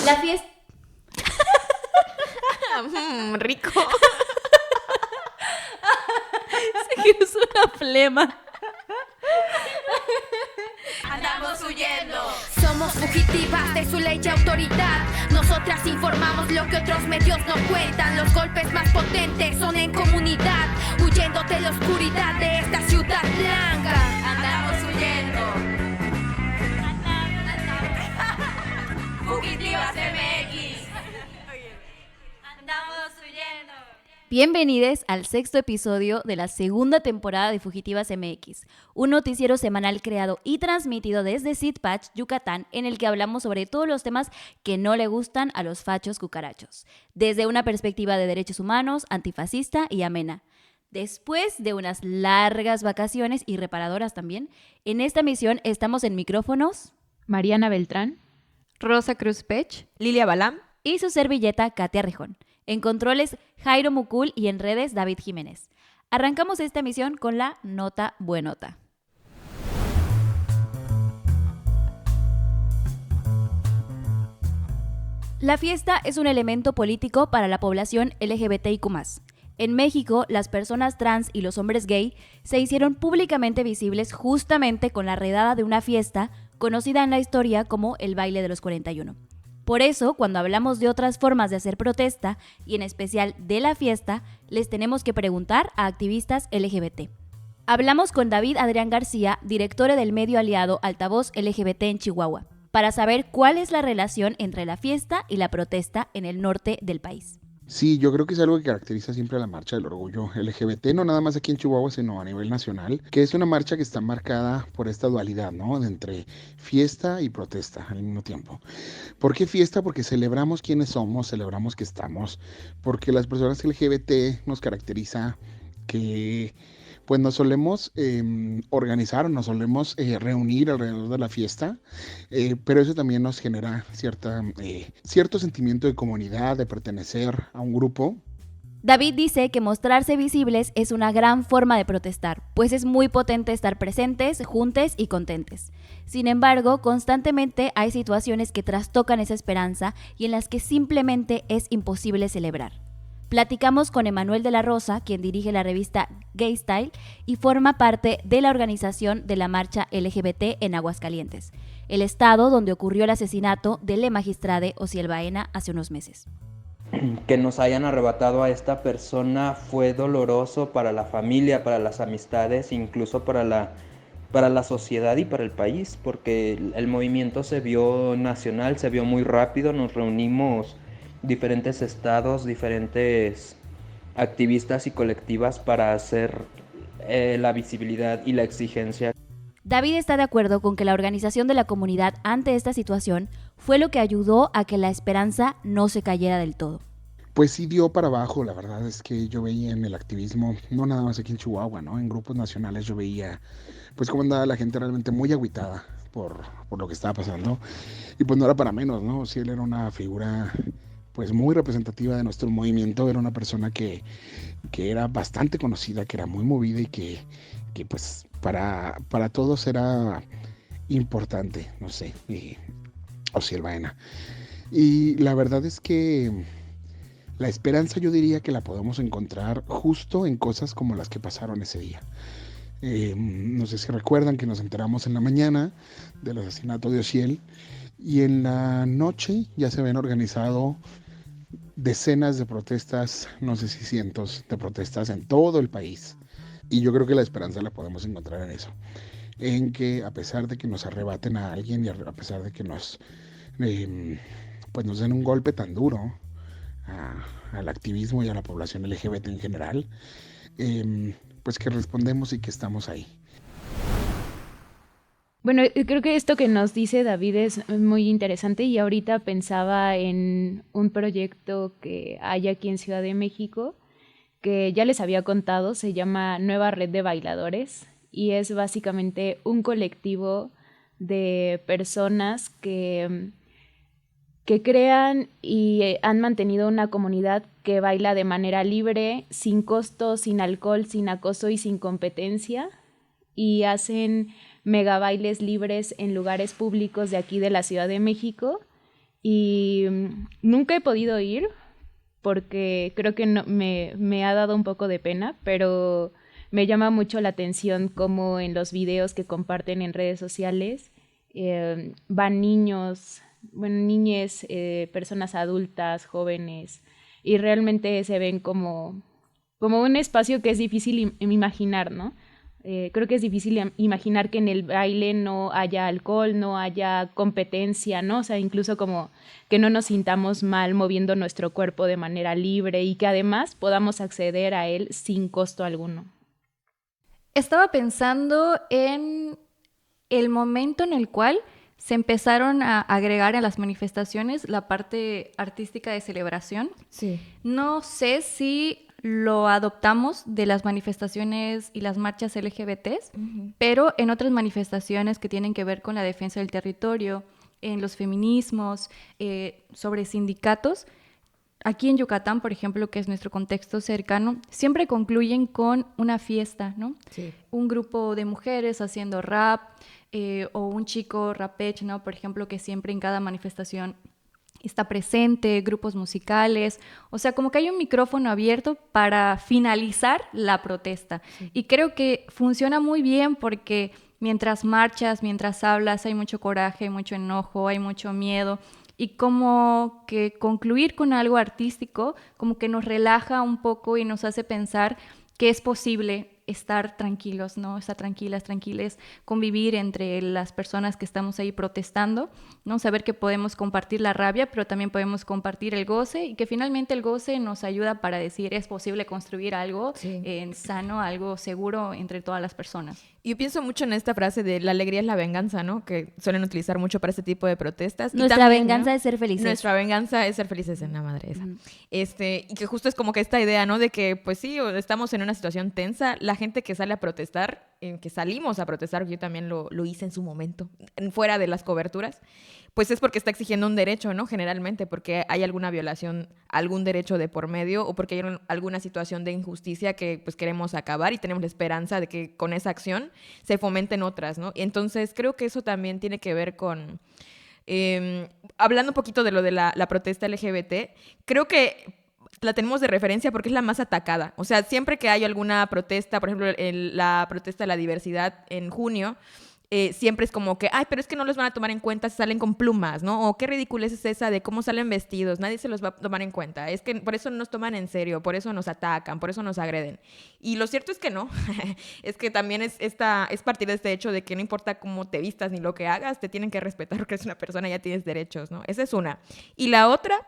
La fiesta... Rico. Se cruzó una flema. Andamos huyendo. Somos fugitivas de su ley y autoridad. Nosotras informamos lo que otros medios no cuentan. Los golpes más potentes son en comunidad, huyendo de la oscuridad de esta ciudad blanca. Andamos huyendo. Fugitivas MX. Andamos huyendo. Bienvenidos al 6º episodio de la segunda temporada de Fugitivas MX, un noticiero semanal creado y transmitido desde Sitpach, Yucatán, en el que hablamos sobre todos los temas que no le gustan a los fachos cucarachos, desde una perspectiva de derechos humanos, antifascista y amena. Después de unas largas vacaciones y reparadoras también, en esta misión estamos en micrófonos Mariana Beltrán, Rosa Cruz Pech, Lilia Balam y su servilleta Katia Rejón. En controles, Jairo Mucul y en redes, David Jiménez. Arrancamos esta emisión con la nota buenota. La fiesta es un elemento político para la población LGBTIQ+. En México, las personas trans y los hombres gay se hicieron públicamente visibles justamente con la redada de una fiesta conocida en la historia como el Baile de los 41. Por eso, cuando hablamos de otras formas de hacer protesta, y en especial de la fiesta, les tenemos que preguntar a activistas LGBT. Hablamos con David Adrián García, director del medio aliado Altavoz LGBT en Chihuahua, para saber cuál es la relación entre la fiesta y la protesta en el norte del país. Sí, yo creo que es algo que caracteriza siempre a la marcha del orgullo LGBT, no nada más aquí en Chihuahua, sino a nivel nacional, que es una marcha que está marcada por esta dualidad, ¿no? De entre fiesta y protesta al mismo tiempo. ¿Por qué fiesta? Porque celebramos quiénes somos, celebramos que estamos, porque las personas LGBT nos caracteriza que pues nos solemos organizar, nos solemos reunir alrededor de la fiesta, pero eso también nos genera cierto sentimiento de comunidad, de pertenecer a un grupo. David dice que mostrarse visibles es una gran forma de protestar, pues es muy potente estar presentes, juntes y contentes. Sin embargo, constantemente hay situaciones que trastocan esa esperanza y en las que simplemente es imposible celebrar. Platicamos con Emanuel de la Rosa, quien dirige la revista Gay Style y forma parte de la organización de la marcha LGBT en Aguascalientes, el estado donde ocurrió el asesinato de la magistrade Osiel Baena hace unos meses. Que nos hayan arrebatado a esta persona fue doloroso para la familia, para las amistades, incluso para la sociedad y para el país, porque el movimiento se vio nacional, se vio muy rápido, nos reunimos diferentes estados, diferentes activistas y colectivas para hacer la visibilidad y la exigencia. David está de acuerdo con que la organización de la comunidad ante esta situación fue lo que ayudó a que la esperanza no se cayera del todo. Pues sí dio para abajo, la verdad es que yo veía en el activismo, no nada más aquí en Chihuahua, ¿no? En grupos nacionales yo veía pues cómo andaba la gente realmente muy agüitada por lo que estaba pasando, y pues no era para menos, ¿no? Sí, él era una figura pues muy representativa de nuestro movimiento, era una persona que era bastante conocida, que era muy movida y que pues para todos era importante, no sé, Osiel Baena. Y la verdad es que la esperanza yo diría que la podemos encontrar justo en cosas como las que pasaron ese día. No sé si recuerdan que nos enteramos en la mañana del asesinato de Osiel y en la noche ya se habían organizado decenas de protestas, no sé si cientos de protestas en todo el país. Y yo creo que la esperanza la podemos encontrar en eso, en que a pesar de que nos arrebaten a alguien y a pesar de que nos den un golpe tan duro al activismo y a la población LGBT en general, pues que respondemos y que estamos ahí. Bueno, creo que esto que nos dice David es muy interesante y ahorita pensaba en un proyecto que hay aquí en Ciudad de México que ya les había contado, se llama Nueva Red de Bailadores y es básicamente un colectivo de personas que crean y han mantenido una comunidad que baila de manera libre, sin costo, sin alcohol, sin acoso y sin competencia, y hacen megabailes libres en lugares públicos de aquí de la Ciudad de México y nunca he podido ir porque creo que me ha dado un poco de pena, pero me llama mucho la atención cómo en los videos que comparten en redes sociales van niños, niñes, personas adultas, jóvenes, y realmente se ven como un espacio que es difícil imaginar, ¿no? Creo que es difícil imaginar que en el baile no haya alcohol, no haya competencia, ¿no? O sea, incluso como que no nos sintamos mal moviendo nuestro cuerpo de manera libre y que además podamos acceder a él sin costo alguno. Estaba pensando en el momento en el cual se empezaron a agregar a las manifestaciones la parte artística de celebración. Sí. No sé si lo adoptamos de las manifestaciones y las marchas LGBTs, pero en otras manifestaciones que tienen que ver con la defensa del territorio, en los feminismos, sobre sindicatos, aquí en Yucatán, por ejemplo, que es nuestro contexto cercano, siempre concluyen con una fiesta, ¿no? Sí. Un grupo de mujeres haciendo rap, o un chico rapech, ¿no? Por ejemplo, que siempre en cada manifestación está presente, grupos musicales, o sea, como que hay un micrófono abierto para finalizar la protesta. Sí. Y creo que funciona muy bien porque mientras marchas, mientras hablas, hay mucho coraje, hay mucho enojo, hay mucho miedo, y como que concluir con algo artístico, como que nos relaja un poco y nos hace pensar que es posible estar tranquilos, ¿no? Estar tranquiles, convivir entre las personas que estamos ahí protestando, ¿no? Saber que podemos compartir la rabia, pero también podemos compartir el goce, y que finalmente el goce nos ayuda para decir es posible construir algo sano, algo seguro entre todas las personas. Yo pienso mucho en esta frase de la alegría es la venganza, ¿no? Que suelen utilizar mucho para este tipo de protestas. Nuestra también, venganza, ¿no? es ser felices. Nuestra venganza es ser felices en la madre esa. Y que justo es como que esta idea, ¿no? De que, pues sí, estamos en una situación tensa. La gente que sale a protestar, que salimos a protestar, yo también lo hice en su momento, fuera de las coberturas, pues es porque está exigiendo un derecho, ¿no? Generalmente, porque hay alguna violación, algún derecho de por medio, o porque hay alguna situación de injusticia que pues queremos acabar y tenemos la esperanza de que con esa acción se fomenten otras, ¿no? Y entonces creo que eso también tiene que ver con... hablando un poquito de lo de la protesta LGBT, creo que la tenemos de referencia porque es la más atacada. O sea, siempre que hay alguna protesta, por ejemplo, la protesta de la diversidad en junio, siempre es como que, ay, pero es que no los van a tomar en cuenta si salen con plumas, ¿no? O qué ridiculez es esa de cómo salen vestidos, nadie se los va a tomar en cuenta. Es que por eso no nos toman en serio, por eso nos atacan, por eso nos agreden. Y lo cierto es que no. Es que también es partir de este hecho de que no importa cómo te vistas ni lo que hagas, te tienen que respetar porque eres una persona y ya tienes derechos, ¿no? Esa es una. Y la otra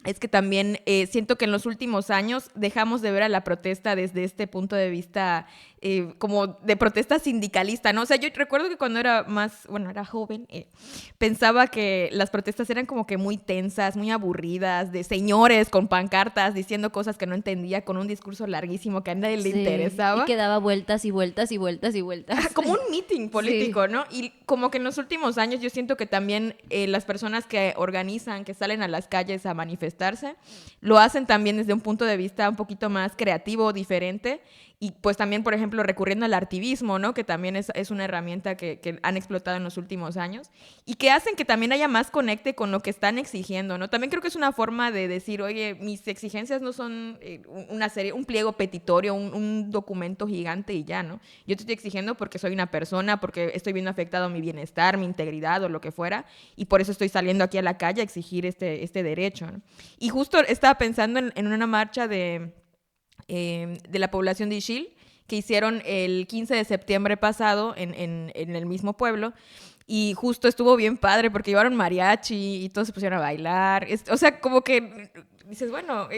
es que también siento que en los últimos años dejamos de ver a la protesta desde este punto de vista como de protesta sindicalista, ¿no? O sea, yo recuerdo que cuando era era joven, pensaba que las protestas eran como que muy tensas, muy aburridas, de señores con pancartas diciendo cosas que no entendía, con un discurso larguísimo que a nadie le interesaba. Y que daba vueltas y vueltas y vueltas y vueltas. Como un meeting político, ¿no? Y como que en los últimos años yo siento que también las personas que organizan, que salen a las calles a manifestarse, lo hacen también desde un punto de vista un poquito más creativo, diferente. Y pues también, por ejemplo, recurriendo al activismo, ¿no? Que también es una herramienta que han explotado en los últimos años y que hacen que también haya más conecte con lo que están exigiendo, ¿no? También creo que es una forma de decir, oye, mis exigencias no son una serie, un pliego petitorio, un documento gigante y ya, ¿no? Yo te estoy exigiendo porque soy una persona, porque estoy viendo afectado mi bienestar, mi integridad o lo que fuera, y por eso estoy saliendo aquí a la calle a exigir este derecho, ¿no? Y justo estaba pensando en una marcha de la población de Ixil, que hicieron el 15 de septiembre pasado en el mismo pueblo, y justo estuvo bien padre porque llevaron mariachi y todos se pusieron a bailar. O sea, como que dices, bueno,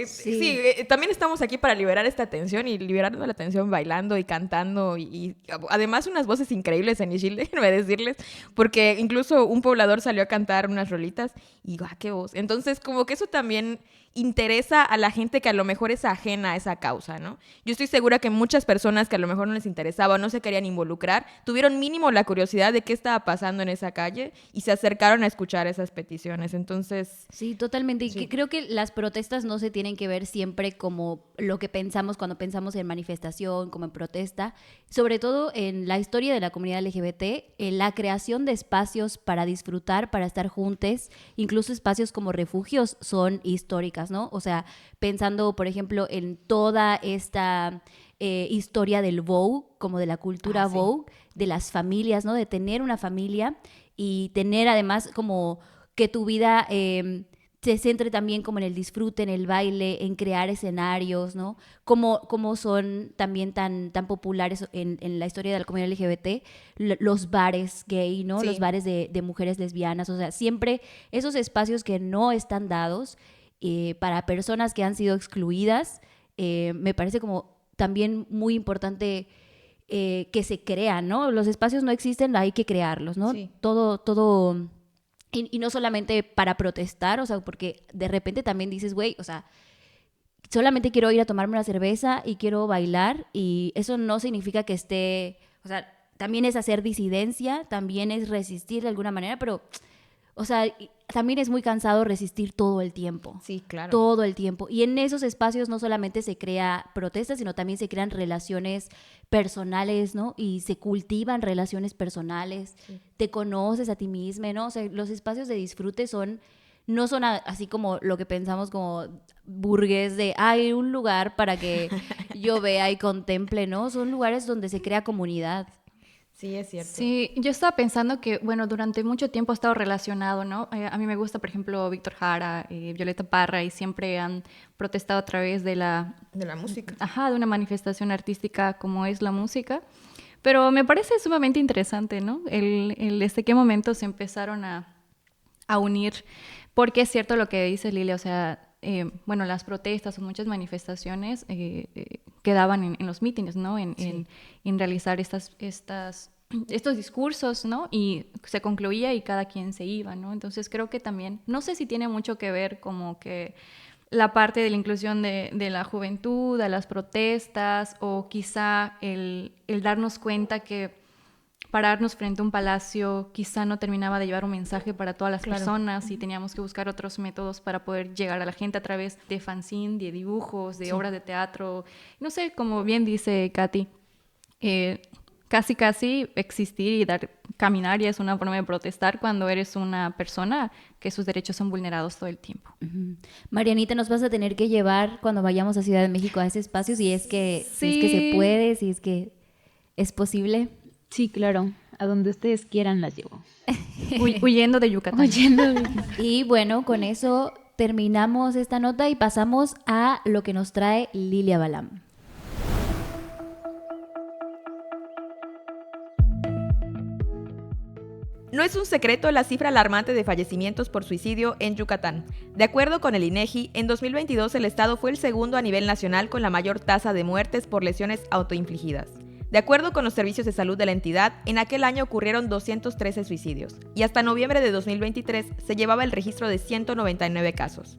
también estamos aquí para liberar esta tensión y liberando la tensión bailando y cantando y además unas voces increíbles en Ixil, déjenme decirles, porque incluso un poblador salió a cantar unas rolitas y qué voz. Entonces, como que eso también interesa a la gente que a lo mejor es ajena a esa causa, ¿no? Yo estoy segura que muchas personas que a lo mejor no les interesaba, no se querían involucrar, tuvieron mínimo la curiosidad de qué estaba pasando en esa calle y se acercaron a escuchar esas peticiones. Entonces... Sí, totalmente. Y que creo que las protestas protestas no se tienen que ver siempre como lo que pensamos cuando pensamos en manifestación, como en protesta. Sobre todo en la historia de la comunidad LGBT, en la creación de espacios para disfrutar, para estar juntos, incluso espacios como refugios son históricas, ¿no? O sea, pensando, por ejemplo, en toda esta historia del Vogue, como de la cultura Vogue, de las familias, ¿no? De tener una familia y tener además como que tu vida se centre también como en el disfrute, en el baile, en crear escenarios, ¿no? Como son también tan populares en la historia de la comunidad LGBT, los bares gay, ¿no? Sí. Los bares de mujeres lesbianas, o sea, siempre esos espacios que no están dados para personas que han sido excluidas, me parece como también muy importante que se crean, ¿no? Los espacios no existen, hay que crearlos, ¿no? Sí. Todo y no solamente para protestar, o sea, porque de repente también dices, güey, o sea, solamente quiero ir a tomarme una cerveza y quiero bailar, y eso no significa que esté, o sea, también es hacer disidencia, también es resistir de alguna manera, pero, o sea, también es muy cansado resistir todo el tiempo. Sí, claro. Todo el tiempo. Y en esos espacios no solamente se crea protestas, sino también se crean relaciones personales, ¿no? Y se cultivan relaciones personales. Sí. Te conoces a ti misma, ¿no? O sea, los espacios de disfrute no son así como lo que pensamos como burgués de, hay un lugar para que yo vea y contemple, ¿no? Son lugares donde se crea comunidad. Sí, es cierto. Sí, yo estaba pensando que, bueno, durante mucho tiempo ha estado relacionado, ¿no? A mí me gusta, por ejemplo, Víctor Jara, Violeta Parra, y siempre han protestado a través de la música. Ajá, de una manifestación artística como es la música. Pero me parece sumamente interesante, ¿no? Desde qué momento se empezaron a unir, porque es cierto lo que dice Lilia, o sea, bueno, las protestas o muchas manifestaciones quedaban en los mítines, ¿no? En realizar estos discursos, ¿no? Y se concluía y cada quien se iba, ¿no? Entonces creo que también, no sé si tiene mucho que ver como que la parte de la inclusión de la juventud, a las protestas, o quizá el darnos cuenta que pararnos frente a un palacio quizá no terminaba de llevar un mensaje para todas las personas, y teníamos que buscar otros métodos para poder llegar a la gente a través de fanzine, de dibujos, de obras de teatro. No sé, como bien dice Katy, casi existir y caminar ya es una forma de protestar cuando eres una persona que sus derechos son vulnerados todo el tiempo. Uh-huh. Marianita, nos vas a tener que llevar cuando vayamos a Ciudad de México a ese espacio, si es que se puede, si es que es posible. Sí, claro. A donde ustedes quieran las llevo. Huyendo de Yucatán. Y bueno, con eso terminamos esta nota y pasamos a lo que nos trae Lilia Balam. No es un secreto la cifra alarmante de fallecimientos por suicidio en Yucatán. De acuerdo con el INEGI, en 2022 el estado fue el segundo a nivel nacional con la mayor tasa de muertes por lesiones autoinfligidas. De acuerdo con los servicios de salud de la entidad, en aquel año ocurrieron 213 suicidios, y hasta noviembre de 2023 se llevaba el registro de 199 casos.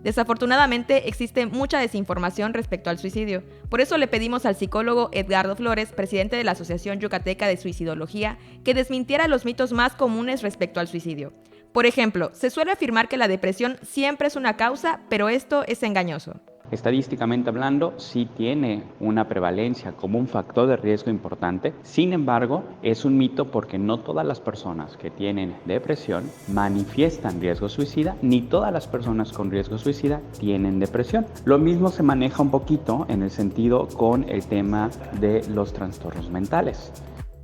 Desafortunadamente, existe mucha desinformación respecto al suicidio. Por eso le pedimos al psicólogo Edgardo Flores, presidente de la Asociación Yucateca de Suicidología, que desmintiera los mitos más comunes respecto al suicidio. Por ejemplo, se suele afirmar que la depresión siempre es una causa, pero esto es engañoso. Estadísticamente hablando, sí tiene una prevalencia como un factor de riesgo importante. Sin embargo, es un mito porque no todas las personas que tienen depresión manifiestan riesgo suicida, ni todas las personas con riesgo suicida tienen depresión. Lo mismo se maneja un poquito en el sentido con el tema de los trastornos mentales.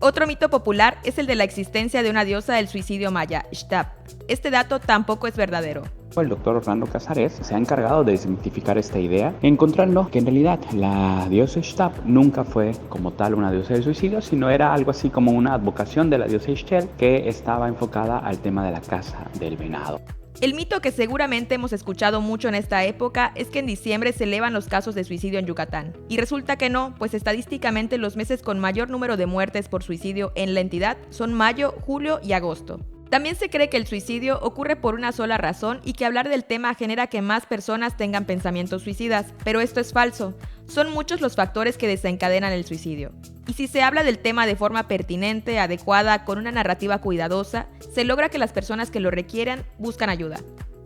Otro mito popular es el de la existencia de una diosa del suicidio maya, Xtap. Este dato tampoco es verdadero. El doctor Orlando Casares se ha encargado de desmitificar esta idea, encontrando que en realidad la diosa Xtap nunca fue como tal una diosa del suicidio, sino era algo así como una advocación de la diosa Ixchel que estaba enfocada al tema de la caza del venado. El mito que seguramente hemos escuchado mucho en esta época es que en diciembre se elevan los casos de suicidio en Yucatán. Y resulta que no, pues estadísticamente los meses con mayor número de muertes por suicidio en la entidad son mayo, julio y agosto. También se cree que el suicidio ocurre por una sola razón y que hablar del tema genera que más personas tengan pensamientos suicidas, pero esto es falso. Son muchos los factores que desencadenan el suicidio. Y si se habla del tema de forma pertinente, adecuada, con una narrativa cuidadosa, se logra que las personas que lo requieran buscan ayuda.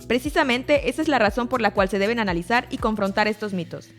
Precisamente esa es la razón por la cual se deben analizar y confrontar estos mitos.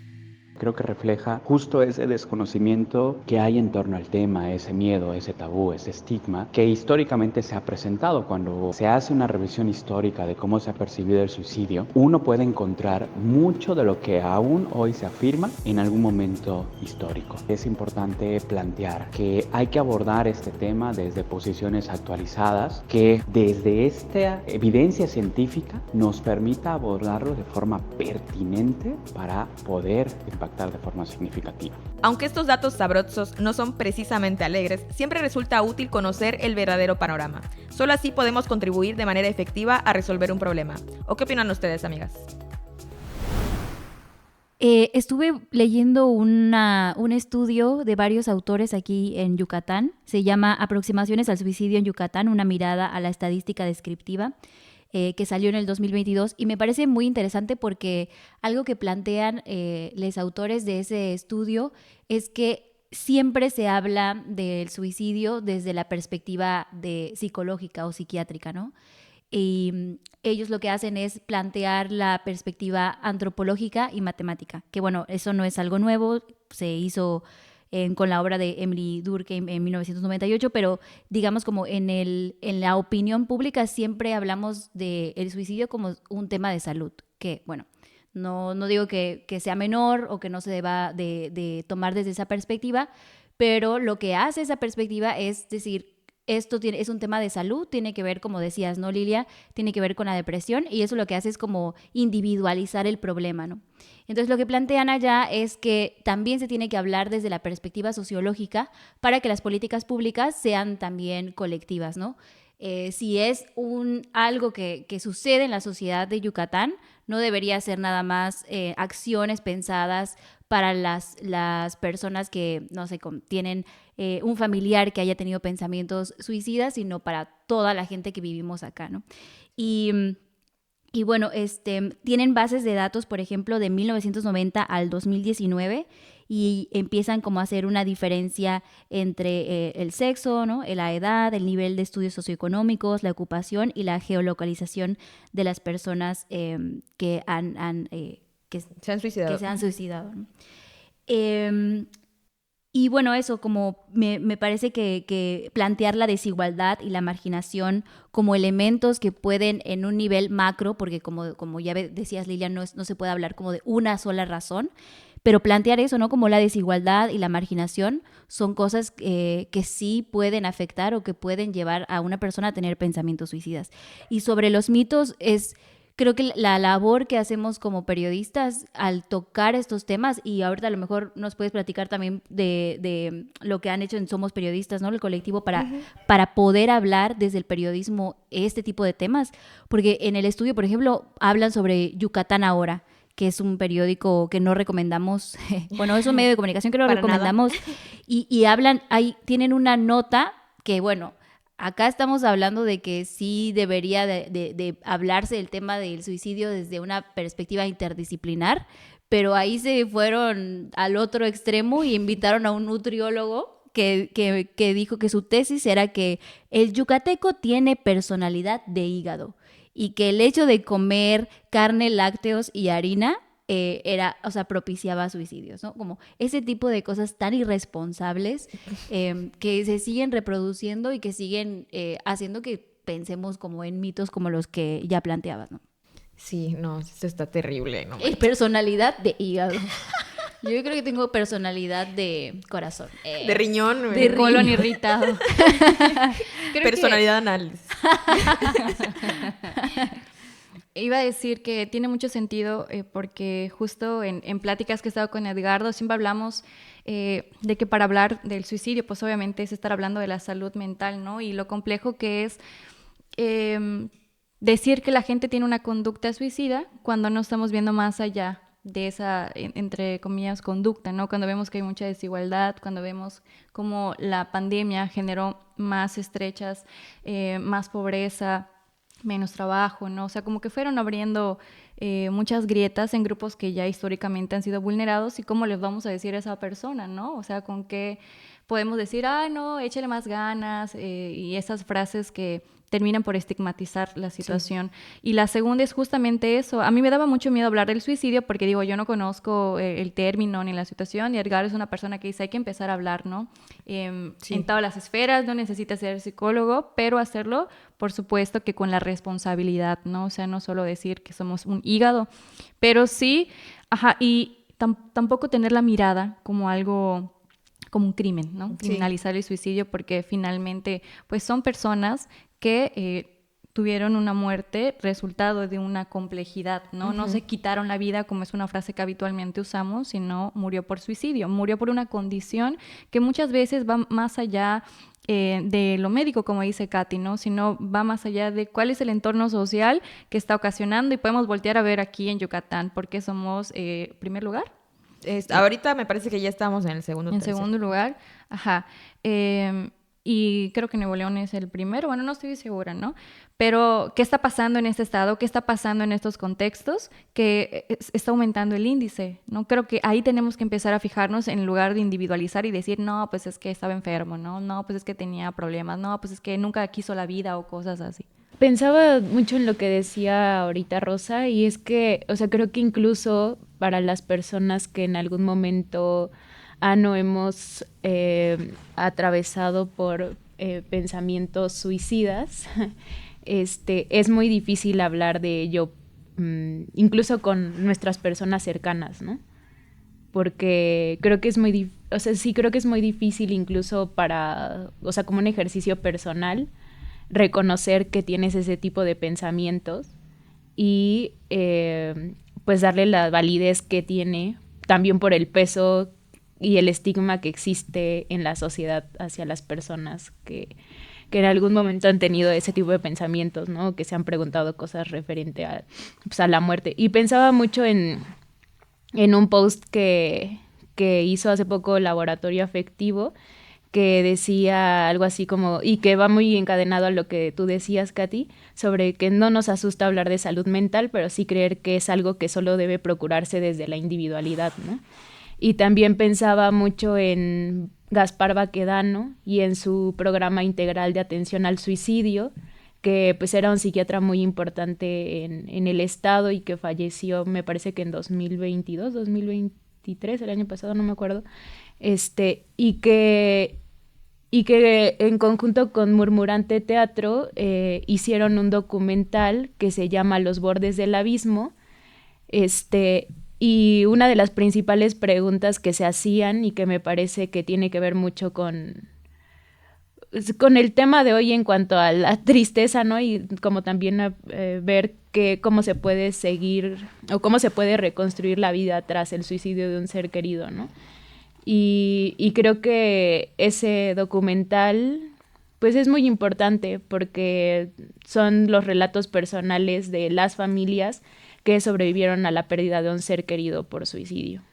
Creo que refleja justo ese desconocimiento que hay en torno al tema, ese miedo, ese tabú, ese estigma que históricamente se ha presentado. Cuando se hace una revisión histórica de cómo se ha percibido el suicidio, uno puede encontrar mucho de lo que aún hoy se afirma en algún momento histórico. Es importante plantear que hay que abordar este tema desde posiciones actualizadas, que desde esta evidencia científica nos permita abordarlo de forma pertinente para poder impactar de forma significativa. Aunque estos datos sabrosos no son precisamente alegres, siempre resulta útil conocer el verdadero panorama. Solo así podemos contribuir de manera efectiva a resolver un problema. ¿O qué opinan ustedes, amigas? Estuve leyendo un estudio de varios autores aquí en Yucatán. Se llama Aproximaciones al suicidio en Yucatán, una mirada a la estadística descriptiva. Que salió en el 2022 y me parece muy interesante porque algo que plantean los autores de ese estudio es que siempre se habla del suicidio desde la perspectiva psicológica o psiquiátrica, ¿no? Y ellos lo que hacen es plantear la perspectiva antropológica y matemática, que bueno, eso no es algo nuevo, se hizo con la obra de Emily Durkheim en 1998, pero digamos como en la opinión pública siempre hablamos del suicidio como un tema de salud, que bueno, no digo que sea menor o que no se deba de tomar desde esa perspectiva, pero lo que hace esa perspectiva es decir, es un tema de salud, tiene que ver, como decías, ¿no, Lilia? Tiene que ver con la depresión y eso lo que hace es como individualizar el problema, ¿no? Entonces lo que plantean allá es que también se tiene que hablar desde la perspectiva sociológica para que las políticas públicas sean también colectivas, ¿no? Si es algo que sucede en la sociedad de Yucatán, no debería ser nada más acciones pensadas para las personas que, no sé, tienen un familiar que haya tenido pensamientos suicidas, sino para toda la gente que vivimos acá, ¿no? Y bueno, tienen bases de datos, por ejemplo, de 1990 al 2019 y empiezan como a hacer una diferencia entre el sexo, ¿no? La edad, el nivel de estudios socioeconómicos, la ocupación y la geolocalización de las personas que se han suicidado. Que se han suicidado, ¿no? Y bueno, eso, como me parece que plantear la desigualdad y la marginación como elementos que pueden en un nivel macro, porque como ya decías, Lilia, no se puede hablar como de una sola razón, pero plantear eso, ¿no? Como la desigualdad y la marginación son cosas que sí pueden afectar o que pueden llevar a una persona a tener pensamientos suicidas. Y sobre los mitos creo que la labor que hacemos como periodistas al tocar estos temas, y ahorita a lo mejor nos puedes platicar también de lo que han hecho en Somos Periodistas, ¿no? El colectivo para poder hablar desde el periodismo este tipo de temas, porque en el estudio, por ejemplo, hablan sobre Yucatán Ahora, que es un periódico que no recomendamos, bueno, es un medio de comunicación que no recomendamos, y tienen una nota que, bueno, acá estamos hablando de que sí debería de hablarse del tema del suicidio desde una perspectiva interdisciplinar, pero ahí se fueron al otro extremo y invitaron a un nutriólogo que dijo que su tesis era que el yucateco tiene personalidad de hígado y que el hecho de comer carne, lácteos y harina propiciaba suicidios, ¿no? Como ese tipo de cosas tan irresponsables que se siguen reproduciendo y que siguen haciendo que pensemos como en mitos como los que ya planteabas, ¿no? Sí, no, esto está terrible, ¿no? Personalidad de hígado. Yo creo que tengo personalidad de corazón. De riñón. De colon irritado. Personalidad anal. Iba a decir que tiene mucho sentido porque justo en pláticas que he estado con Edgardo siempre hablamos de que para hablar del suicidio pues obviamente es estar hablando de la salud mental, ¿no? Y lo complejo que es decir que la gente tiene una conducta suicida cuando no estamos viendo más allá de esa, entre comillas, conducta, ¿no? Cuando vemos que hay mucha desigualdad, cuando vemos cómo la pandemia generó más estrechas, más pobreza, menos trabajo, ¿no? O sea, como que fueron abriendo muchas grietas en grupos que ya históricamente han sido vulnerados y cómo les vamos a decir a esa persona, ¿no? O sea, con qué podemos decir, no, échale más ganas, y esas frases que terminan por estigmatizar la situación. Sí. Y la segunda es justamente eso. A mí me daba mucho miedo hablar del suicidio porque digo, yo no conozco el término ni la situación, y Edgar es una persona que dice, hay que empezar a hablar, ¿no? En todas las esferas, no necesitas ser psicólogo, pero hacerlo, por supuesto, que con la responsabilidad, ¿no? O sea, no solo decir que somos un hígado, pero sí, y tampoco tener la mirada como algo, como un crimen, ¿no? Criminalizar el suicidio, porque finalmente, pues son personas que tuvieron una muerte resultado de una complejidad, ¿no? No se quitaron la vida, como es una frase que habitualmente usamos, sino murió por suicidio, murió por una condición que muchas veces va más allá de lo médico, como dice Katy, ¿no? Sino va más allá de cuál es el entorno social que está ocasionando, y podemos voltear a ver aquí en Yucatán, porque somos, primer lugar. Ahorita me parece que ya estamos en el segundo. En segundo lugar, y creo que Nuevo León es el primero, bueno, no estoy segura, ¿no? Pero, ¿qué está pasando en este estado? ¿Qué está pasando en estos contextos? Que está aumentando el índice, ¿no? Creo que ahí tenemos que empezar a fijarnos en lugar de individualizar y decir, no, pues es que estaba enfermo, ¿no? No, pues es que tenía problemas, no, pues es que nunca quiso la vida o cosas así. Pensaba mucho en lo que decía ahorita Rosa, y es que, o sea, creo que incluso para las personas que en algún momento no hemos atravesado por pensamientos suicidas, es muy difícil hablar de ello, incluso con nuestras personas cercanas, ¿no? Porque creo que es muy creo que es muy difícil incluso para, o sea, como un ejercicio personal, reconocer que tienes ese tipo de pensamientos y pues darle la validez que tiene, también por el peso y el estigma que existe en la sociedad hacia las personas que en algún momento han tenido ese tipo de pensamientos, ¿no? Que se han preguntado cosas referente a la muerte. Y pensaba mucho en un post que hizo hace poco Laboratorio Afectivo, que decía algo así como, y que va muy encadenado a lo que tú decías, Katy, sobre que no nos asusta hablar de salud mental, pero sí creer que es algo que solo debe procurarse desde la individualidad, ¿no? Y también pensaba mucho en Gaspar Baquedano y en su programa integral de atención al suicidio, que pues era un psiquiatra muy importante en el estado y que falleció, me parece que en 2022, 2023, el año pasado, no me acuerdo, y que en conjunto con Murmurante Teatro hicieron un documental que se llama Los bordes del abismo, y una de las principales preguntas que se hacían y que me parece que tiene que ver mucho con el tema de hoy en cuanto a la tristeza, ¿no? Y como también ver cómo se puede seguir o cómo se puede reconstruir la vida tras el suicidio de un ser querido, ¿no? Y creo que ese documental pues es muy importante porque son los relatos personales de las familias que sobrevivieron a la pérdida de un ser querido por suicidio.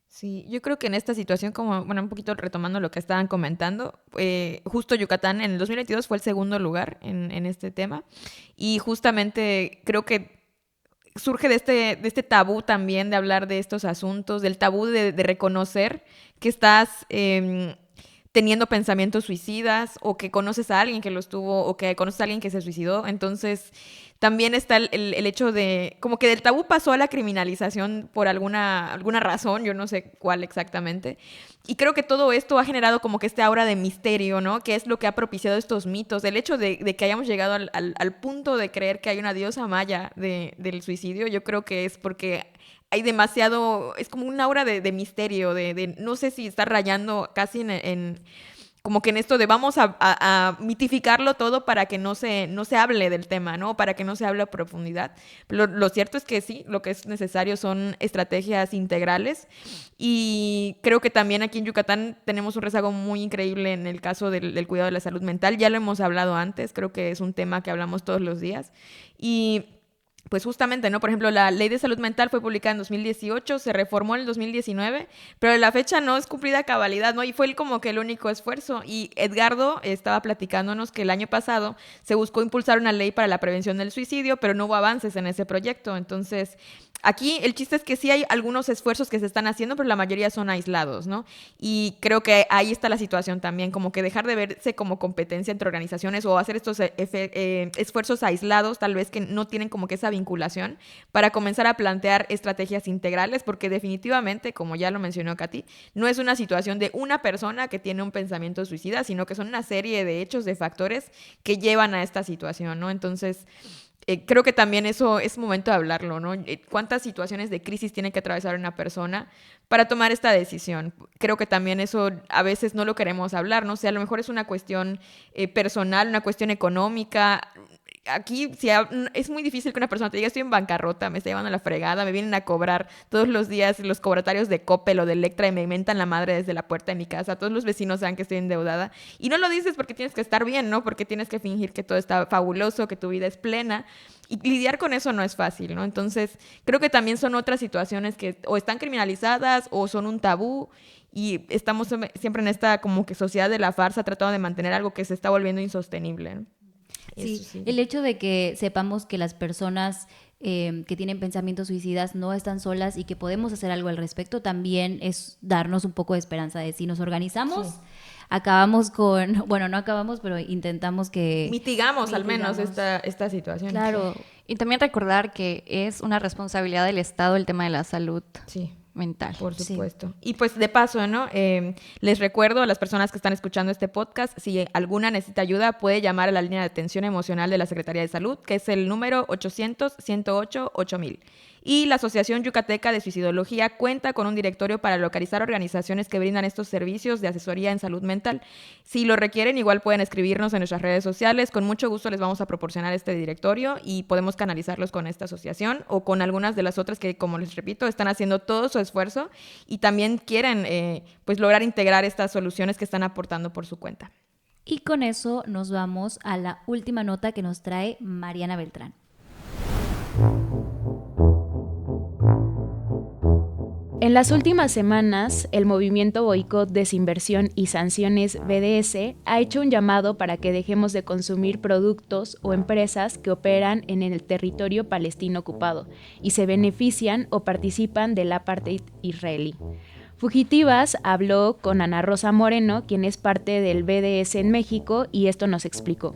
Sí, yo creo que en esta situación, como, bueno, un poquito retomando lo que estaban comentando, justo Yucatán en el 2022 fue el segundo lugar en este tema, y justamente creo que surge de este tabú también de hablar de estos asuntos, del tabú de reconocer que estás teniendo pensamientos suicidas, o que conoces a alguien que los tuvo, o que conoces a alguien que se suicidó. Entonces también está el hecho de, como que del tabú pasó a la criminalización por alguna razón, yo no sé cuál exactamente. Y creo que todo esto ha generado como que este aura de misterio, ¿no? Que es lo que ha propiciado estos mitos. El hecho de que hayamos llegado al punto de creer que hay una diosa maya del suicidio, yo creo que es porque hay demasiado, es como un aura de misterio, de no sé si está rayando casi en como que en esto de vamos a mitificarlo todo para que no se hable del tema, ¿no? Para que no se hable a profundidad. Lo cierto es que sí, lo que es necesario son estrategias integrales, y creo que también aquí en Yucatán tenemos un rezago muy increíble en el caso del cuidado de la salud mental. Ya lo hemos hablado antes, creo que es un tema que hablamos todos los días, y pues justamente, ¿no? Por ejemplo, la Ley de Salud Mental fue publicada en 2018, se reformó en el 2019, pero la fecha no es cumplida a cabalidad, ¿no? Y fue como que el único esfuerzo. Y Edgardo estaba platicándonos que el año pasado se buscó impulsar una ley para la prevención del suicidio, pero no hubo avances en ese proyecto. Entonces, aquí el chiste es que sí hay algunos esfuerzos que se están haciendo, pero la mayoría son aislados, ¿no? Y creo que ahí está la situación también, como que dejar de verse como competencia entre organizaciones o hacer estos esfuerzos aislados, tal vez que no tienen como que esa vinculación, para comenzar a plantear estrategias integrales, porque definitivamente, como ya lo mencionó Katy, no es una situación de una persona que tiene un pensamiento suicida, sino que son una serie de hechos, de factores que llevan a esta situación, ¿no? Entonces, creo que también eso es momento de hablarlo, ¿no? ¿Cuántas situaciones de crisis tiene que atravesar una persona para tomar esta decisión? Creo que también eso a veces no lo queremos hablar, ¿no? O sea, a lo mejor es una cuestión personal, una cuestión económica. Aquí es muy difícil que una persona te diga, estoy en bancarrota, me está llevando a la fregada, me vienen a cobrar todos los días los cobratarios de Coppel o de Electra y me mentan la madre desde la puerta de mi casa, todos los vecinos saben que estoy endeudada. Y no lo dices porque tienes que estar bien, ¿no? Porque tienes que fingir que todo está fabuloso, que tu vida es plena. Y lidiar con eso no es fácil, ¿no? Entonces, creo que también son otras situaciones que o están criminalizadas o son un tabú. Y estamos siempre en esta como que sociedad de la farsa tratando de mantener algo que se está volviendo insostenible, ¿no? Sí, el hecho de que sepamos que las personas que tienen pensamientos suicidas no están solas y que podemos hacer algo al respecto también es darnos un poco de esperanza de si nos organizamos, acabamos con, bueno, no acabamos, pero intentamos que... Mitigamos al menos esta situación. Claro. Y también recordar que es una responsabilidad del Estado el tema de la salud. Sí. Mental. Por supuesto. Sí. Y pues de paso, ¿no? Les recuerdo a las personas que están escuchando este podcast, si alguna necesita ayuda, puede llamar a la línea de atención emocional de la Secretaría de Salud, que es el número 800-108-8000. Y la Asociación Yucateca de Suicidología cuenta con un directorio para localizar organizaciones que brindan estos servicios de asesoría en salud mental. Si lo requieren, igual pueden escribirnos en nuestras redes sociales. Con mucho gusto les vamos a proporcionar este directorio y podemos canalizarlos con esta asociación o con algunas de las otras que, como les repito, están haciendo todo su esfuerzo y también quieren pues lograr integrar estas soluciones que están aportando por su cuenta. Y con eso nos vamos a la última nota que nos trae Mariana Beltrán. En las últimas semanas, el movimiento Boicot, Desinversión y Sanciones BDS ha hecho un llamado para que dejemos de consumir productos o empresas que operan en el territorio palestino ocupado y se benefician o participan del apartheid israelí. Fugitivas habló con Ana Rosa Moreno, quien es parte del BDS en México, y esto nos explicó.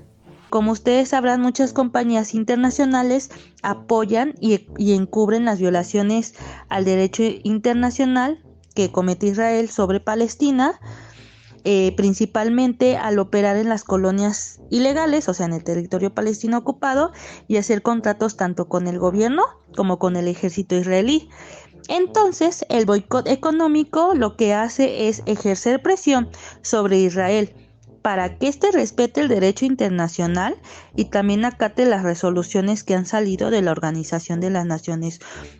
Como ustedes sabrán, muchas compañías internacionales apoyan y encubren las violaciones al derecho internacional que comete Israel sobre Palestina, principalmente al operar en las colonias ilegales, o sea, en el territorio palestino ocupado, y hacer contratos tanto con el gobierno como con el ejército israelí. Entonces, el boicot económico lo que hace es ejercer presión sobre Israel para que éste respete el derecho internacional y también acate las resoluciones que han salido de la Organización de las Naciones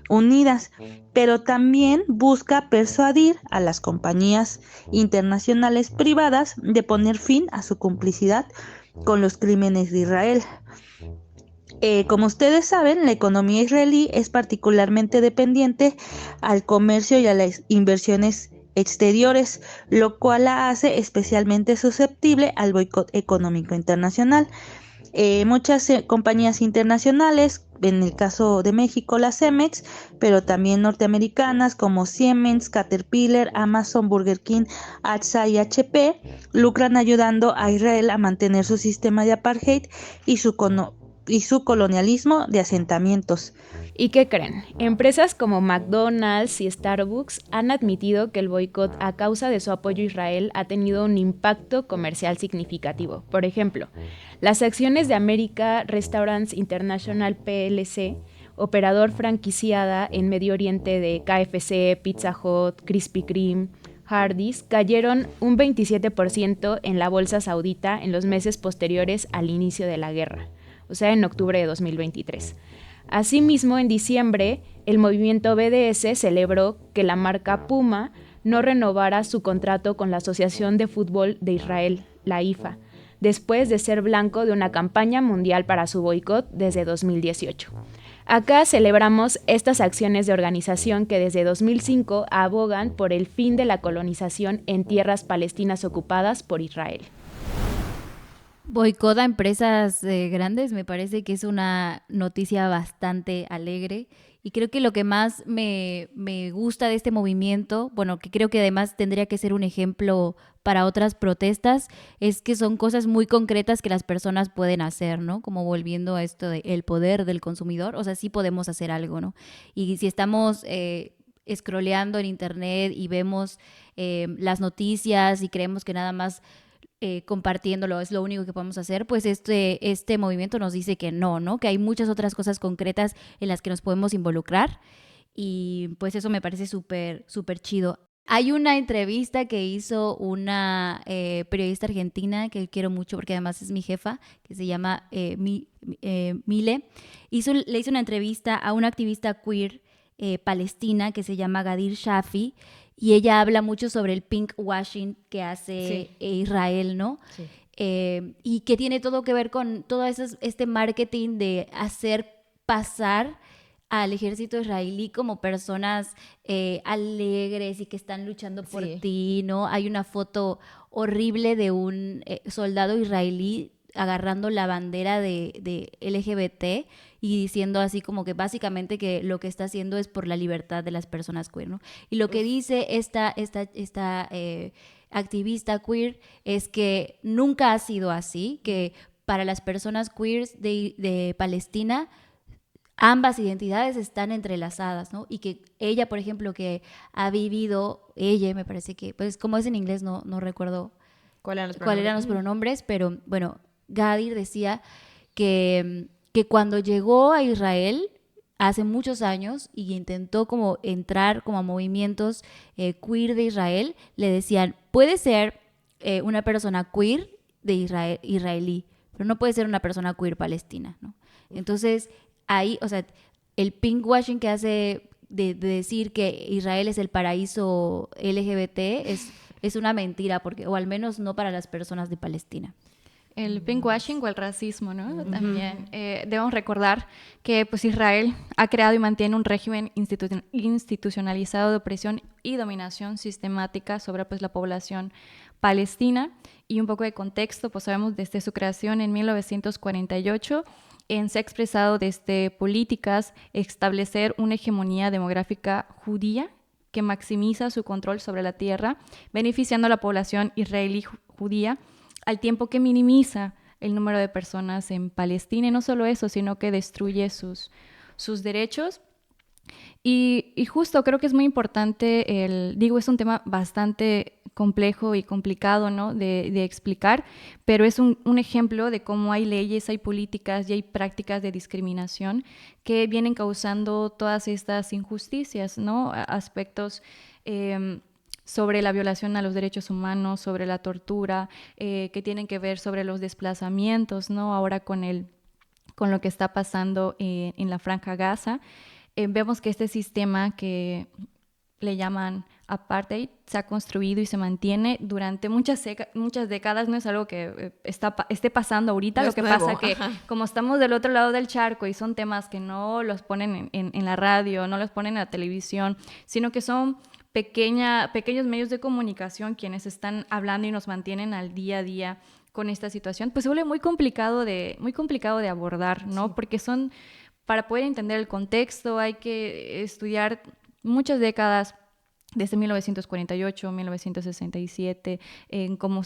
Unidas, pero también busca persuadir a las compañías internacionales privadas de poner fin a su complicidad con los crímenes de Israel. Como ustedes saben, la economía israelí es particularmente dependiente al comercio y a las inversiones exteriores, lo cual la hace especialmente susceptible al boicot económico internacional. Muchas compañías internacionales, en el caso de México la Cemex, pero también norteamericanas como Siemens, Caterpillar, Amazon, Burger King, AXA y HP, lucran ayudando a Israel a mantener su sistema de apartheid y su colonialismo de asentamientos. ¿Y qué creen? Empresas como McDonald's y Starbucks han admitido que el boicot a causa de su apoyo a Israel ha tenido un impacto comercial significativo. Por ejemplo, las acciones de America Restaurants International PLC, operador franquiciada en Medio Oriente de KFC, Pizza Hut, Krispy Kreme, Hardee's, cayeron un 27% en la bolsa saudita en los meses posteriores al inicio de la guerra, o sea, en octubre de 2023. Asimismo, en diciembre, el movimiento BDS celebró que la marca Puma no renovara su contrato con la Asociación de Fútbol de Israel, la IFA, después de ser blanco de una campaña mundial para su boicot desde 2018. Acá celebramos estas acciones de organización que desde 2005 abogan por el fin de la colonización en tierras palestinas ocupadas por Israel. Boicot a empresas grandes me parece que es una noticia bastante alegre y creo que lo que más me gusta de este movimiento, bueno, que creo que además tendría que ser un ejemplo para otras protestas, es que son cosas muy concretas que las personas pueden hacer, ¿no? Como volviendo a esto del poder del consumidor, o sea, sí podemos hacer algo, ¿no? Y si estamos scrolleando en internet y vemos las noticias y creemos que nada más compartiéndolo es lo único que podemos hacer, pues este movimiento nos dice que no, que hay muchas otras cosas concretas en las que nos podemos involucrar y pues eso me parece súper, súper chido. Hay una entrevista que hizo una periodista argentina que quiero mucho porque además es mi jefa, que se llama Mile. Le hizo una entrevista a una activista queer palestina que se llama Gadir Shafi, y ella habla mucho sobre el pink washing que hace Israel, ¿no? Sí. Y que tiene todo que ver con todo este marketing de hacer pasar al ejército israelí como personas alegres y que están luchando por ti, ¿no? Hay una foto horrible de un soldado israelí agarrando la bandera de LGBT y diciendo así como que básicamente que lo que está haciendo es por la libertad de las personas queer, ¿no? Y lo que dice esta activista queer es que nunca ha sido así, que para las personas queers de Palestina ambas identidades están entrelazadas, ¿no? Y que ella, por ejemplo, que ha vivido, ella me parece que, pues como es en inglés, no recuerdo cuáles eran los pronombres, pero bueno, Gadir decía que cuando llegó a Israel hace muchos años y intentó como entrar como a movimientos queer de Israel, le decían, puede ser una persona queer de israelí, pero no puede ser una persona queer palestina, ¿no? Entonces, ahí, o sea, el pinkwashing que hace de decir que Israel es el paraíso LGBT es una mentira, porque, o al menos no para las personas de Palestina. El pinkwashing o el racismo, ¿no? También debemos recordar que pues, Israel ha creado y mantiene un régimen institucionalizado de opresión y dominación sistemática sobre pues, la población palestina. Y un poco de contexto, pues sabemos desde su creación en 1948, se ha expresado desde políticas establecer una hegemonía demográfica judía que maximiza su control sobre la tierra, beneficiando a la población israelí judía, al tiempo que minimiza el número de personas en Palestina, y no solo eso, sino que destruye sus derechos. Y justo creo que es muy importante, es un tema bastante complejo y complicado, ¿no? de explicar, pero es un ejemplo de cómo hay leyes, hay políticas y hay prácticas de discriminación que vienen causando todas estas injusticias, ¿no? Aspectos sobre la violación a los derechos humanos, sobre la tortura, que tienen que ver sobre los desplazamientos, ¿no? Ahora con lo que está pasando en la Franja Gaza, vemos que este sistema que le llaman apartheid se ha construido y se mantiene durante muchas décadas. No es algo que esté pasando ahorita, no lo que nuevo. Pasa que como estamos del otro lado del charco y son temas que no los ponen en la radio, no los ponen en la televisión, sino que son pequeños medios de comunicación quienes están hablando y nos mantienen al día a día con esta situación, pues se vuelve muy complicado de abordar, ¿no? Sí. Porque para poder entender el contexto hay que estudiar muchas décadas, desde 1948, 1967, cómo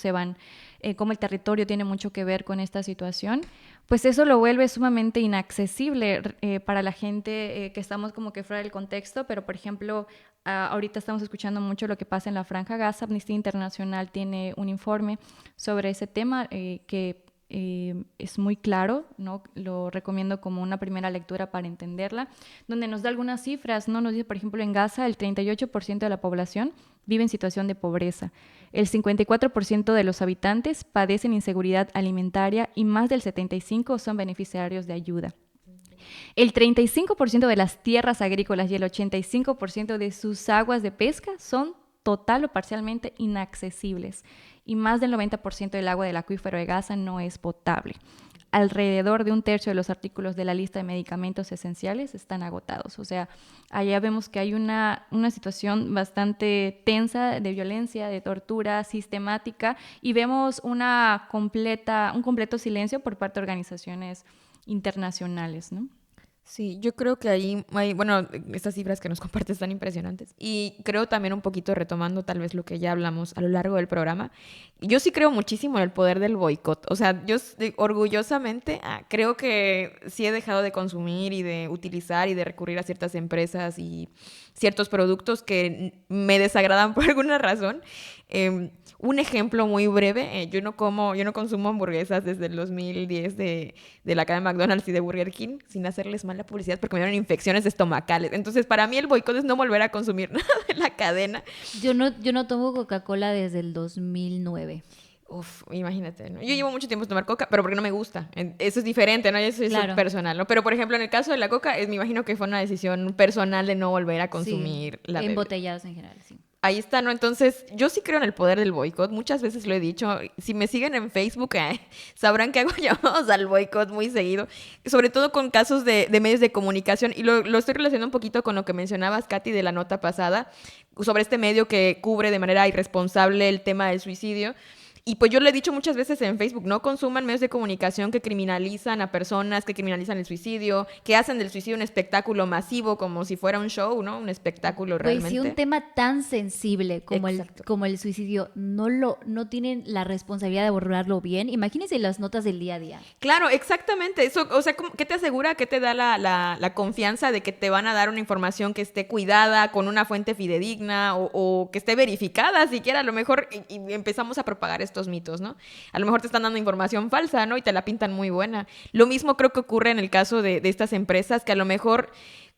el territorio tiene mucho que ver con esta situación, pues eso lo vuelve sumamente inaccesible para la gente que estamos como que fuera del contexto, pero por ejemplo, ahorita estamos escuchando mucho lo que pasa en la Franja Gaza. Amnistía Internacional tiene un informe sobre ese tema que es muy claro, ¿no? Lo recomiendo como una primera lectura para entenderla, donde nos da algunas cifras, ¿no? Nos dice, por ejemplo, en Gaza el 38% de la población vive en situación de pobreza, el 54% de los habitantes padecen inseguridad alimentaria y más del 75% son beneficiarios de ayuda. El 35% de las tierras agrícolas y el 85% de sus aguas de pesca son total o parcialmente inaccesibles, y más del 90% del agua del acuífero de Gaza no es potable. alrededor de un tercio de los artículos de la lista de medicamentos esenciales están agotados. O sea, allá vemos que hay una situación bastante tensa de violencia, de tortura sistemática, y vemos un completo silencio por parte de organizaciones internacionales, ¿no? Sí, yo creo que ahí hay, bueno, estas cifras que nos compartes están impresionantes. Y creo también un poquito retomando tal vez lo que ya hablamos a lo largo del programa, yo sí creo muchísimo en el poder del boicot. O sea, yo orgullosamente creo que sí he dejado de consumir y de utilizar y de recurrir a ciertas empresas y ciertos productos que me desagradan por alguna razón. Un ejemplo muy breve, yo no consumo hamburguesas desde el 2010 de la cadena McDonald's y de Burger King, sin hacerles mala publicidad, porque me dieron infecciones estomacales. Entonces, para mí el boicot es no volver a consumir nada de la cadena. Yo no tomo Coca-Cola desde el 2009. Uf, imagínate, ¿no? Yo llevo mucho tiempo sin tomar coca, pero porque no me gusta. Eso es diferente, ¿no? Eso es Claro. personal, ¿no? Pero, por ejemplo, en el caso de la coca, me imagino que fue una decisión personal de no volver a consumir la bebida. Embotellados en general, sí. Ahí está, ¿no? Entonces, yo sí creo en el poder del boicot. Muchas veces lo he dicho. Si me siguen en Facebook, sabrán que hago llamados al boicot muy seguido. Sobre todo con casos de medios de comunicación. Y lo estoy relacionando un poquito con lo que mencionabas, Katy, de la nota pasada, sobre este medio que cubre de manera irresponsable el tema del suicidio. Y pues yo lo he dicho muchas veces en Facebook, no consuman medios de comunicación que criminalizan a personas, que criminalizan el suicidio, que hacen del suicidio un espectáculo masivo como si fuera un show, ¿no? Un espectáculo realmente. Pues si un tema tan sensible como Exacto. como el suicidio no tienen la responsabilidad de abordarlo bien, imagínense las notas del día a día. Claro, exactamente. Eso, o sea, ¿qué te asegura, qué te da la confianza de que te van a dar una información que esté cuidada, con una fuente fidedigna o que esté verificada siquiera? A lo mejor y empezamos a propagar estos mitos, ¿no? A lo mejor te están dando información falsa, ¿no? Y te la pintan muy buena. Lo mismo creo que ocurre en el caso de estas empresas que a lo mejor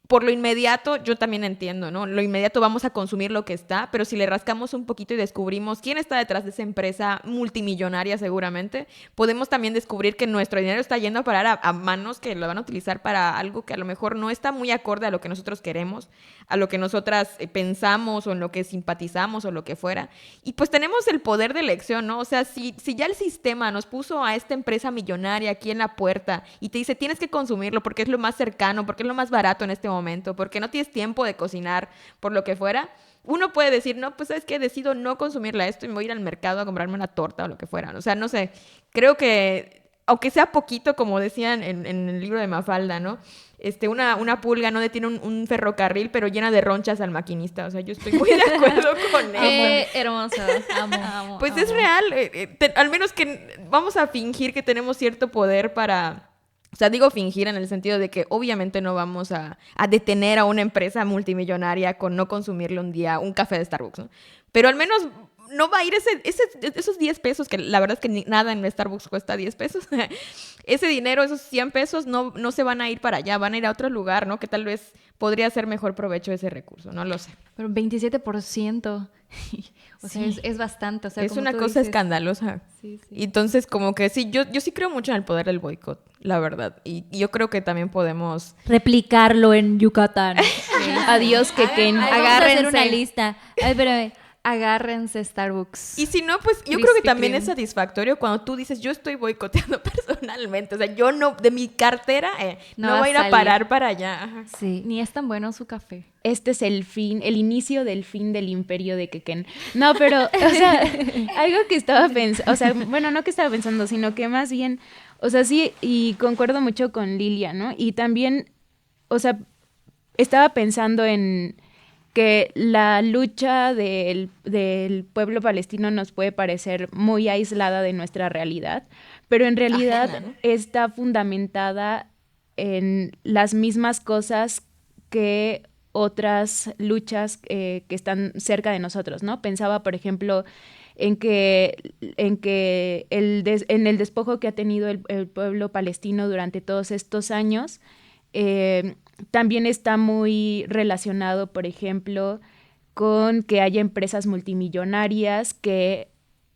por lo inmediato, yo también entiendo, ¿no? Lo inmediato vamos a consumir lo que está, pero si le rascamos un poquito y descubrimos quién está detrás de esa empresa multimillonaria seguramente, podemos también descubrir que nuestro dinero está yendo a parar a manos que lo van a utilizar para algo que a lo mejor no está muy acorde a lo que nosotros queremos, a lo que nosotras pensamos o en lo que simpatizamos o lo que fuera. Y pues tenemos el poder de elección, ¿no? O sea, si ya el sistema nos puso a esta empresa millonaria aquí en la puerta y te dice tienes que consumirlo porque es lo más cercano, porque es lo más barato en este momento, porque no tienes tiempo de cocinar, por lo que fuera, uno puede decir, no, pues ¿sabes qué? Decido no consumirla esto y me voy a ir al mercado a comprarme una torta o lo que fuera. O sea, no sé, creo que, aunque sea poquito, como decían en el libro de Mafalda, ¿no? Una pulga no detiene un ferrocarril, pero llena de ronchas al maquinista. O sea, yo estoy muy de acuerdo con eso. Hermosa. Amo. Pues es real, al menos que vamos a fingir que tenemos cierto poder para... O sea, digo fingir en el sentido de que obviamente no vamos a detener a una empresa multimillonaria con no consumirle un día un café de Starbucks, ¿no? Pero al menos no va a ir esos 10 pesos, que la verdad es que nada en Starbucks cuesta 10 pesos. Ese dinero, esos 100 pesos, no se van a ir para allá, van a ir a otro lugar, ¿no? Que tal vez podría hacer mejor provecho de ese recurso, no lo sé. Pero 27%, o sea, Sí. es bastante. O sea, Es como una tú cosa dices. escandalosa. Sí. Y entonces, como que sí, yo sí creo mucho en el poder del boicot, la verdad. Y yo creo que también podemos... Replicarlo en Yucatán. Adiós, Quequén. Vamos a hacer Agárrense. una lista. Ay, espérame. Agárrense Starbucks. Y si no, pues yo creo que Krispy también Kreme. es satisfactorio cuando tú dices, yo estoy boicoteando personalmente. O sea, yo no, de mi cartera, no No va voy a a ir a salir. parar para allá. Ajá. Sí. Ni es tan bueno su café. Este es el inicio del fin del imperio de Quequén. No, pero, o sea, algo que estaba pensando, o sea, bueno, no que estaba pensando, sino que más bien, o sea, sí, y concuerdo mucho con Lilia, ¿no? Y también, o sea, estaba pensando en que la lucha del pueblo palestino nos puede parecer muy aislada de nuestra realidad, pero en realidad Ajena, ¿no? está fundamentada en las mismas cosas que otras luchas que están cerca de nosotros, ¿no? Pensaba, por ejemplo, en que en el despojo que ha tenido el pueblo palestino durante todos estos años, también está muy relacionado, por ejemplo, con que haya empresas multimillonarias que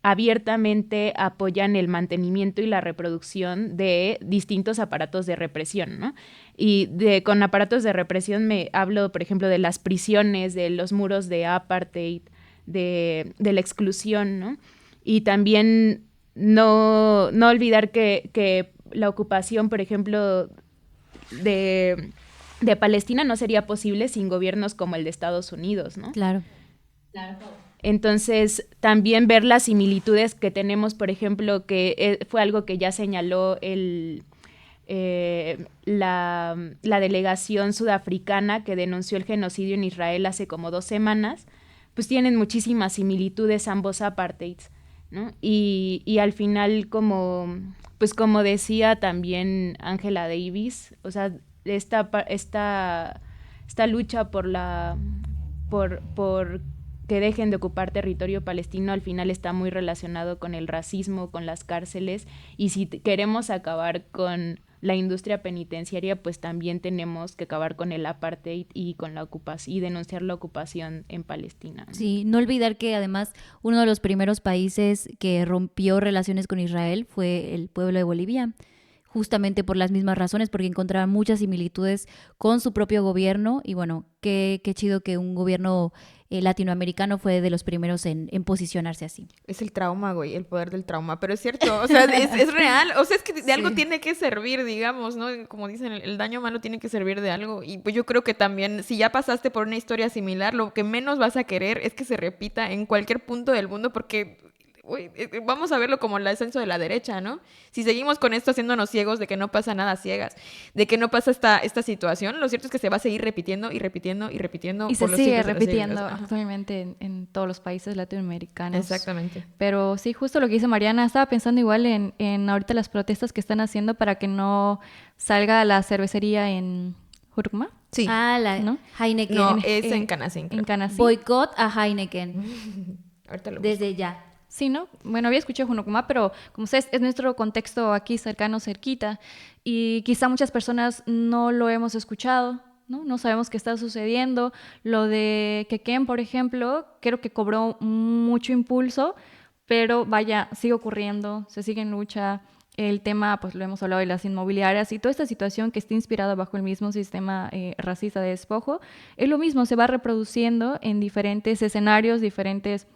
abiertamente apoyan el mantenimiento y la reproducción de distintos aparatos de represión, ¿no? Y con aparatos de represión me hablo, por ejemplo, de las prisiones, de los muros de apartheid, de la exclusión, ¿no? Y también no olvidar que la ocupación, por ejemplo, de Palestina no sería posible sin gobiernos como el de Estados Unidos, ¿no? Claro. Entonces, también ver las similitudes que tenemos, por ejemplo, que fue algo que ya señaló la delegación sudafricana que denunció el genocidio en Israel hace como 2 semanas, pues tienen muchísimas similitudes ambos apartheids, ¿no? Y al final, como decía también Angela Davis, o sea, esta lucha por que dejen de ocupar territorio palestino al final está muy relacionado con el racismo, con las cárceles, y si queremos acabar con la industria penitenciaria, pues también tenemos que acabar con el apartheid y con la ocupación y denunciar la ocupación en Palestina, ¿no? Sí, no olvidar que además uno de los primeros países que rompió relaciones con Israel fue el pueblo de Bolivia, justamente por las mismas razones, porque encontraban muchas similitudes con su propio gobierno, y bueno, qué chido que un gobierno latinoamericano fue de los primeros en posicionarse así. Es el trauma, güey, el poder del trauma, pero es cierto, o sea, es real, o sea, es que de algo tiene que servir, digamos, ¿no? Como dicen, el daño humano tiene que servir de algo, y pues yo creo que también, si ya pasaste por una historia similar, lo que menos vas a querer es que se repita en cualquier punto del mundo, porque vamos a verlo como el ascenso de la derecha, ¿no? Si seguimos con esto haciéndonos ciegos de que no pasa nada, ciegas, de que no pasa esta situación, lo cierto es que se va a seguir repitiendo y repitiendo y repitiendo. Y se sigue repitiendo actualmente en todos los países latinoamericanos. Exactamente. Pero sí, justo lo que dice Mariana, estaba pensando igual en ahorita las protestas que están haciendo para que no salga la cervecería en Jurucma. Sí. La ¿no? Heineken. No, es en Canacín. En Canacín. Boicot a Heineken. Ahorita lo Desde ya. Sí, ¿no? Bueno, había escuchado Junucumá, pero como ustedes, es nuestro contexto aquí cercano, cerquita, y quizá muchas personas no lo hemos escuchado, ¿no? No sabemos qué está sucediendo. Lo de Quequén, por ejemplo, creo que cobró mucho impulso, pero vaya, sigue ocurriendo, se sigue en lucha. El tema, pues lo hemos hablado de las inmobiliarias y toda esta situación que está inspirada bajo el mismo sistema racista de despojo, es lo mismo, se va reproduciendo en diferentes escenarios, diferentes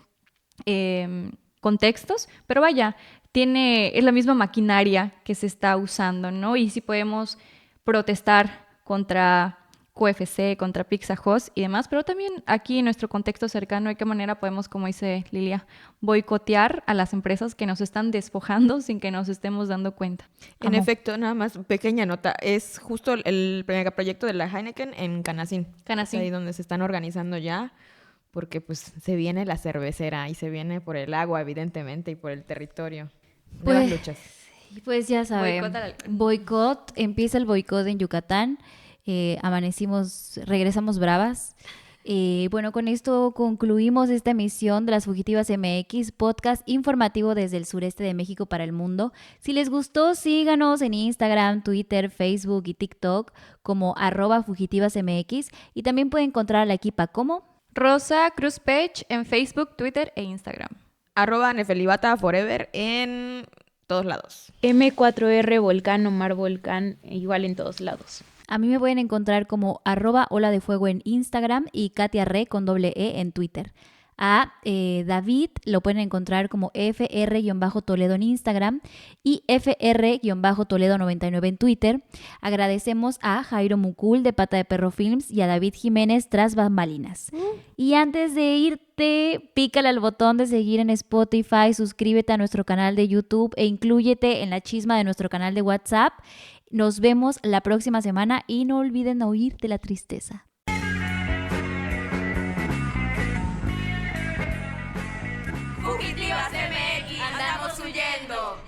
contextos, pero vaya, es la misma maquinaria que se está usando, ¿no? Y sí podemos protestar contra QFC, contra Pizza Hut y demás, pero también aquí en nuestro contexto cercano, ¿de qué manera podemos, como dice Lilia, boicotear a las empresas que nos están despojando sin que nos estemos dando cuenta? En efecto, nada más, pequeña nota, es justo el proyecto de la Heineken en Canacín. Canacín. Es ahí donde se están organizando ya, porque pues se viene la cervecera y se viene por el agua, evidentemente, y por el territorio. Nuevas luchas. Pues ya saben, boicot, empieza el boicot en Yucatán, regresamos bravas. Bueno, con esto concluimos esta emisión de Las Fugitivas MX, podcast informativo desde el sureste de México para el mundo. Si les gustó, síganos en Instagram, Twitter, Facebook y TikTok como @fugitivasmx, y también pueden encontrar a la equipa como Rosa Cruz Pech en Facebook, Twitter e Instagram. @Nefelibata Forever en todos lados. M4R Volcán, Omar Volcán, igual en todos lados. A mí me pueden encontrar como @Ola de Fuego en Instagram y Katia Re con @E en Twitter. A David lo pueden encontrar como FR-Toledo en Instagram y FR-Toledo99 en Twitter. Agradecemos a Jairo Mucul de Pata de Perro Films y a David Jiménez tras bambalinas. Y antes de irte, pícale al botón de seguir en Spotify, suscríbete a nuestro canal de YouTube e inclúyete en la chisma de nuestro canal de WhatsApp. Nos vemos la próxima semana y no olviden huir de la tristeza. Fugitivas MX, andamos huyendo.